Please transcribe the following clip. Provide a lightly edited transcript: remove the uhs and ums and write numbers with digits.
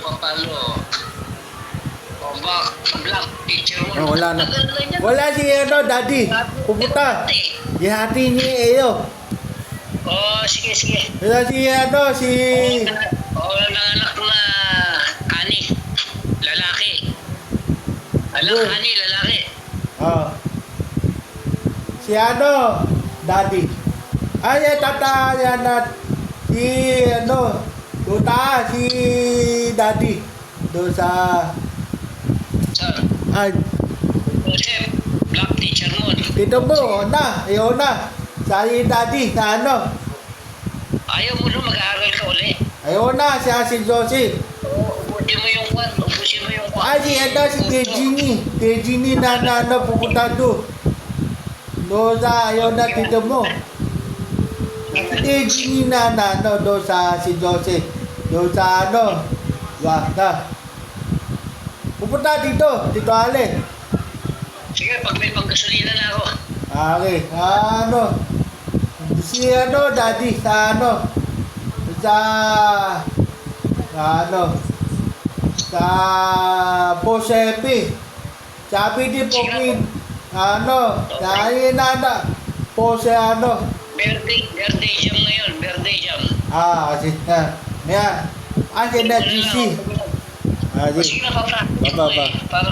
papalo. O ba, black teacher mo. Oh, wala na. Maganda niya. Wala si daddy. Pupunta. Ihati niya iyo. Oh, sige, sige. Wala si Nanganak na ani. Lalaki. Good. Ani, lalaki. Oh. Si daddy. Ay, tata, yan at si tuta, si daddy. Doon sa, Sir, ay, Joseph, black teacher mo. dito mo, ayaw na. Sa daddy, sa Ayaw mo na mag-aaral ka uli. ayaw na, si Josie. Ubusin mo yung kwan. Ubusin mo yung kwan. Ay, si Dejini na pupunta doon. Doon sa, ayaw na, dito mo. Dejini na, doon sa si Josie. Doon sa pupunta dito Ale. Sige, pag may panggasolina na ako. Okay, si daddy, sa Posepi. Sabi ni Popin, dahil Pose Birthday jam ngayon, birthday jam. kasi yan. Kasi na GC. Sige na, papractice Baba. mo eh. Para